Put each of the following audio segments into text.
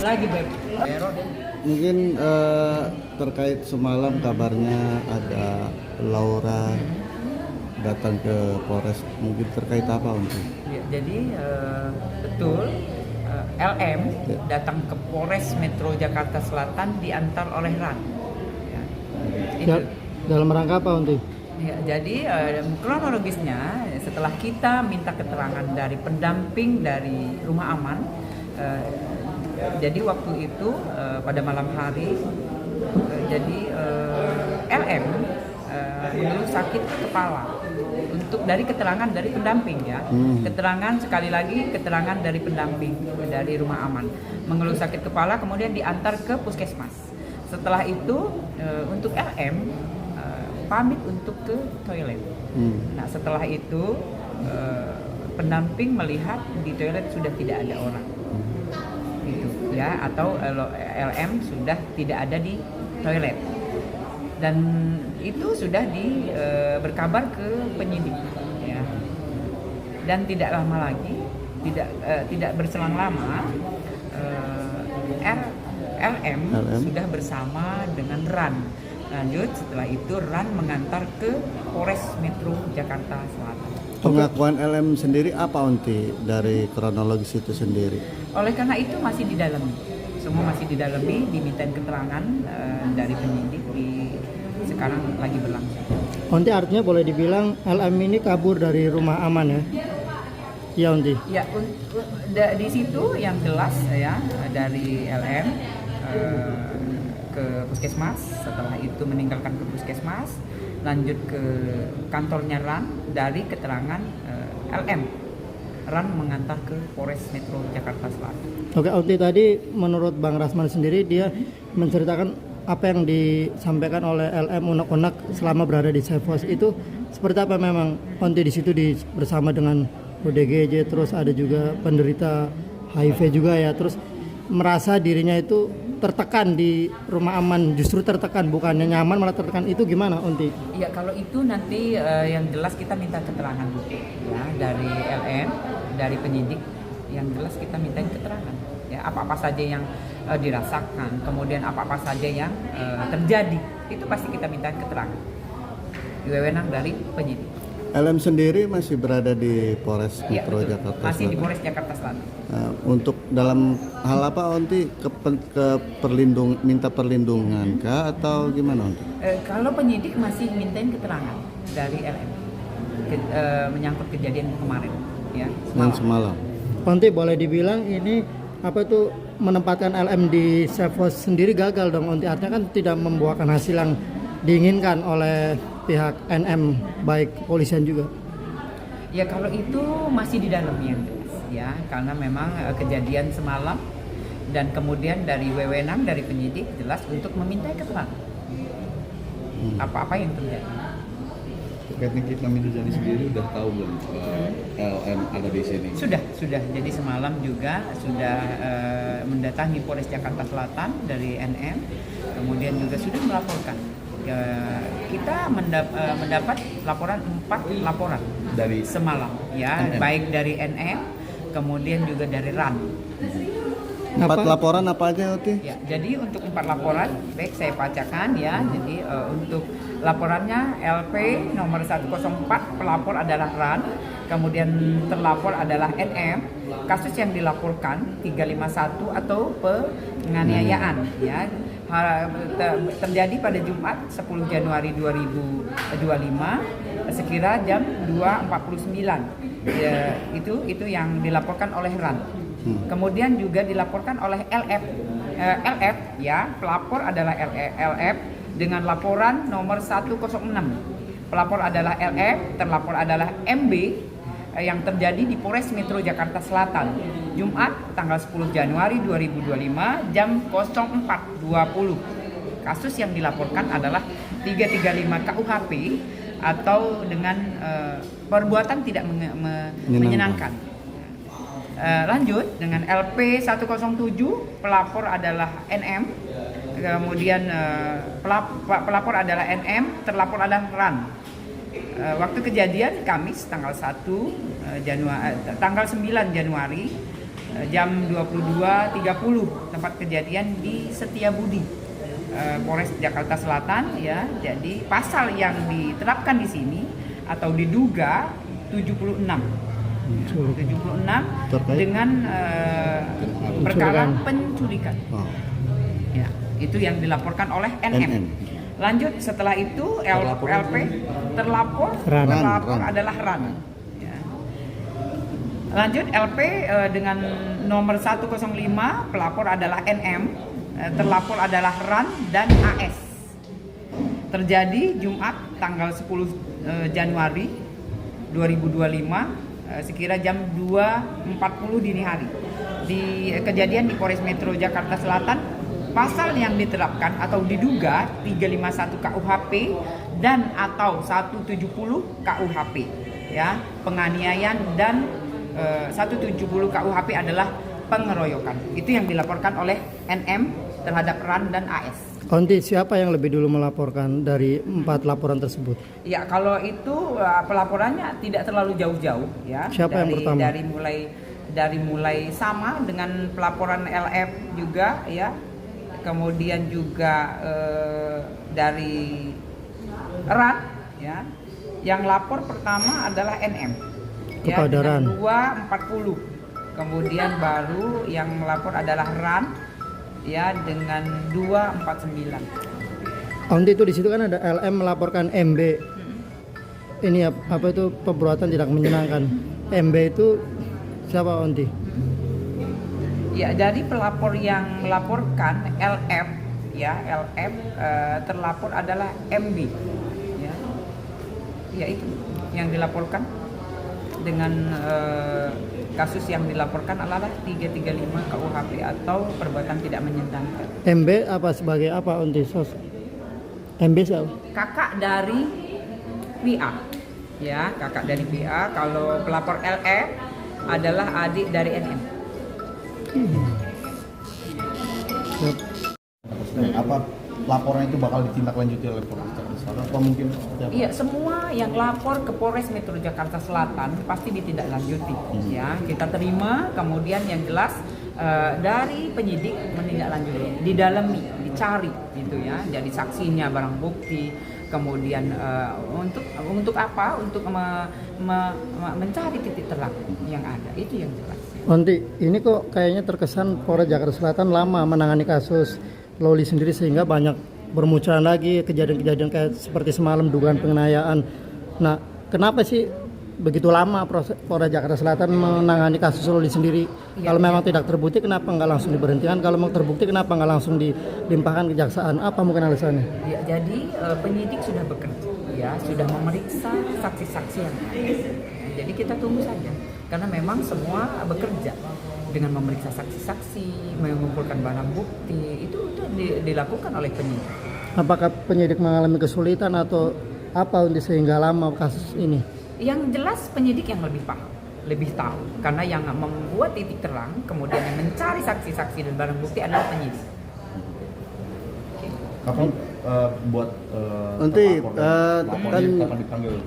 lagi Beb. Mungkin terkait semalam kabarnya ada Laura datang ke Polres, mungkin terkait apa untuk? Ya, jadi betul LM datang ke Polres Metro Jakarta Selatan diantar oleh RAN. Ya, itu. Dalam rangka apa untuk? Ya, jadi kronologisnya setelah kita minta keterangan dari pendamping dari Rumah Aman, jadi waktu itu pada malam hari, jadi LM mengeluh sakit kepala untuk dari keterangan dari pendamping ya, keterangan sekali lagi keterangan dari pendamping dari Rumah Aman mengeluh sakit kepala, kemudian diantar ke puskesmas. Setelah itu untuk LM pamit untuk ke toilet. Nah setelah itu pendamping melihat di toilet sudah tidak ada orang, gitu ya, atau LM sudah tidak ada di toilet, dan itu sudah berkabar ke penyidik, ya. Dan tidak lama lagi, tidak berselang lama, LM sudah bersama dengan RAN. Lanjut setelah itu RAN mengantar ke Polres Metro Jakarta Selatan. Pengakuan LM sendiri apa Unti dari kronologis itu sendiri? Oleh karena itu masih didalami, semua masih didalami, dimintain keterangan dari penyidik, sekarang lagi berlangsung. Unti artinya boleh dibilang LM ini kabur dari Rumah Aman ya? Ya Unti? Ya, di situ yang jelas ya dari LM ke puskesmas, setelah itu meninggalkan ke puskesmas, lanjut ke kantornya RAN. Dari keterangan LM, RAN mengantar ke Polres Metro Jakarta Selatan. Oke, Unti, tadi menurut Bang Rasman sendiri dia menceritakan apa yang disampaikan oleh LM unek-unek selama berada di Sefos itu seperti apa. Memang Unti di situ bersama dengan ODGJ, terus ada juga penderita HIV juga ya, terus merasa dirinya itu tertekan di Rumah Aman, justru tertekan, bukannya nyaman malah tertekan, itu gimana Unti? Ya kalau itu nanti yang jelas kita minta keterangan ya dari LM, dari penyidik, yang jelas kita minta keterangan ya, apa-apa saja yang dirasakan, kemudian apa-apa saja yang terjadi, itu pasti kita minta keterangan, wewenang dari penyidik. LM sendiri masih berada di Polres Metro Jakarta Selatan. Masih di Polres Jakarta Selatan. Untuk dalam hal apa Unti, minta perlindungan kah atau gimana Unti? Kalau penyidik masih mintain keterangan dari LM menyangkut kejadian kemarin ya, semalam. Unti, boleh dibilang ini apa itu menempatkan LM di Sefos sendiri gagal dong Unti, artinya kan tidak membuahkan hasil yang diinginkan oleh pihak NM, baik kepolisian juga. Ya kalau itu masih di dalam yang jelas ya, karena memang kejadian semalam dan kemudian dari wewenang dari penyidik jelas untuk meminta keterangan apa-apa yang terjadi. Terkait Nikita Mirzani sendiri udah tahu belum LM ada di sini? Sudah. Jadi semalam juga sudah mendatangi Polres Jakarta Selatan dari NM, kemudian juga sudah melaporkan. Kita mendapat laporan 4 laporan dari semalam ya, NM. Baik dari NM kemudian juga dari RAN. 4 laporan apa aja Uti? Ya, jadi untuk 4 laporan, baik saya bacakan ya. Jadi untuk laporannya LP nomor 104, pelapor adalah RAN, kemudian terlapor adalah NM. Kasus yang dilaporkan 351 atau penganiayaan ya. Terjadi pada Jumat 10 Januari 2025 sekira jam 2.49 ya, itu yang dilaporkan oleh RAN. Kemudian juga dilaporkan oleh LF ya, pelapor adalah LF dengan laporan nomor 106. Pelapor adalah LF, terlapor adalah MB yang terjadi di Polres Metro Jakarta Selatan Jumat tanggal 10 Januari 2025 jam 04.20. Kasus yang dilaporkan adalah 335 KUHP atau dengan perbuatan tidak menyenangkan. Lanjut dengan LP 107, pelapor adalah NM, kemudian pelapor adalah NM, terlapor adalah RAN. Waktu kejadian Kamis tanggal 9 Januari jam 22.30 tempat kejadian di Setiabudi, Polres Jakarta Selatan ya. Jadi pasal yang diterapkan di sini atau diduga 76 Terkait? dengan perkara penculikan. Oh. Ya, itu yang dilaporkan oleh NM. NM. Lanjut setelah itu Terlapor LP terlapor Ran. terlapor Ran. adalah RAN. Ya. Lanjut LP dengan nomor 105, pelapor adalah NM, terlapor adalah RAN dan AS. Terjadi Jumat tanggal 10 Januari 2025 sekira jam 2.40 dini hari. Di kejadian di Polres Metro Jakarta Selatan, pasal yang diterapkan atau diduga 351 KUHP dan atau 170 KUHP ya, penganiayaan dan 170 KUHP adalah pengeroyokan. Itu yang dilaporkan oleh NM terhadap RAN dan AS. Onti, siapa yang lebih dulu melaporkan dari 4 laporan tersebut? Ya, kalau itu pelaporannya tidak terlalu jauh-jauh ya. Siapa yang pertama? Dari mulai sama dengan pelaporan LF juga ya. Kemudian juga dari RAN ya. Yang lapor pertama adalah NM. Ya, Kepada RAN. 240. Kemudian baru yang melapor adalah RAN ya dengan 249. Onti, itu di situ kan ada LM melaporkan MB. Ini apa itu perbuatan tidak menyenangkan. MB itu siapa, Onti? Ya, dari pelapor yang melaporkan LF ya, LF terlapor adalah MB ya. Ya, itu yang dilaporkan dengan kasus yang dilaporkan adalah 335 KUHP atau perbuatan tidak menyenangkan. MB apa sebagai apa, Onti? MB siapa? Kakak dari PA ya, kakak dari PA. Kalau pelapor LF adalah adik dari NM. Apa laporan itu bakal ditindaklanjuti oleh Polres Jakarta Selatan atau mungkin seperti apa? Iya, semua yang lapor ke Polres Metro Jakarta Selatan pasti ditindaklanjuti. Ya, kita terima. Kemudian yang jelas dari penyidik menindaklanjuti, didalami, dicari, gitu ya. Jadi saksinya, barang bukti. Kemudian untuk apa? Untuk mencari titik terang yang ada. Itu yang jelas. Onti, ini kok kayaknya terkesan Polres Jakarta Selatan lama menangani kasus Loli sendiri sehingga banyak bermunculan lagi kejadian-kejadian kayak seperti semalam dugaan penganiayaan. Nah, kenapa sih begitu lama Polres Jakarta Selatan menangani kasus Loli sendiri? Kalau memang tidak terbukti, kenapa nggak langsung diberhentikan? Kalau mau terbukti, kenapa nggak langsung dilimpahkan kejaksaan? Apa mungkin alasannya? Ya, jadi penyidik sudah bekerja, ya sudah memeriksa saksi-saksi yang ada. Jadi kita tunggu saja, karena memang semua bekerja dengan memeriksa saksi-saksi, mengumpulkan barang bukti, itu dilakukan oleh penyidik. Apakah penyidik mengalami kesulitan atau apa sehingga lama kasus ini? Yang jelas penyidik yang lebih paham, lebih tahu, karena yang membuat titik terang, kemudian yang mencari saksi-saksi dan barang bukti adalah penyidik. Oke. Kapan buat Nanti, laporannya kapan dipanggil?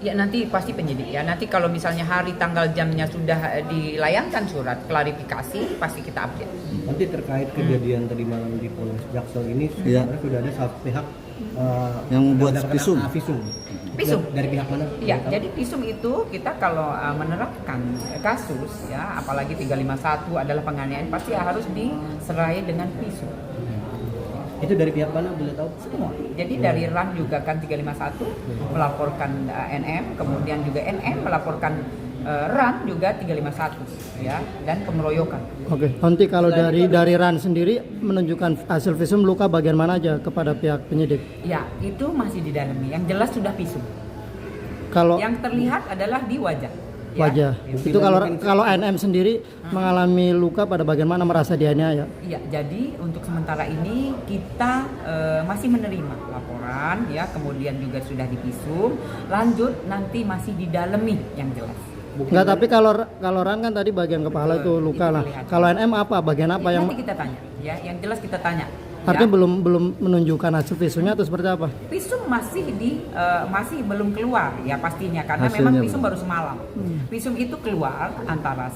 Ya, nanti pasti penyidik ya. Nanti kalau misalnya hari, tanggal, jamnya sudah dilayangkan surat klarifikasi, pasti kita update. Nanti terkait kejadian tadi malam di Polres Jaksel ini Iya. sebenarnya sudah ada satu pihak yang buat mendapatkan visum. visum. Visum? Dari pihak mana? Iya, jadi visum itu kita kalau menerapkan kasus ya, apalagi 351 adalah penganiayaan, pasti harus diserai dengan visum. Itu dari pihak mana, boleh tahu? Semua. Jadi dari RAN juga kan 351 melaporkan NM, kemudian juga NM melaporkan RAN juga 351 ya, dan pengeroyokan. Oke, Onti, kalau dari RAN sendiri menunjukkan hasil visum luka bagian mana aja kepada pihak penyidik? Ya, itu masih didalami. Yang jelas sudah visum. Kalau Yang terlihat adalah di wajah. Ya. wajah, itu kalau NM sendiri mengalami luka pada bagian mana, merasa dianiaya? Iya, jadi untuk sementara ini kita masih menerima laporan ya, kemudian juga sudah divisum. Lanjut nanti masih didalami yang jelas. Enggak, tapi kalau RAN kan tadi bagian kepala itu luka lah. terlihat. Kalau NM apa? Bagian apa yang Nanti kita tanya ya, yang jelas kita tanya. artinya Ya. belum menunjukkan hasil visumnya atau seperti apa? Visum masih belum keluar ya pastinya, karena Hasilnya memang belum. visum baru semalam. Visum itu keluar antara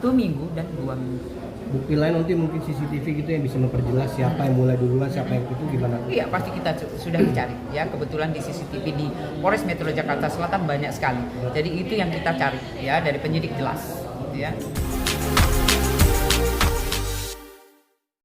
1 minggu dan 2 minggu. Bukti lain nanti mungkin CCTV gitu yang bisa memperjelas siapa yang mulai duluan, siapa yang itu gimana? Iya, pasti kita sudah dicari ya. Kebetulan di CCTV di Polres Metro Jakarta Selatan banyak sekali. Jadi itu yang kita cari ya, dari penyidik jelas gitu ya.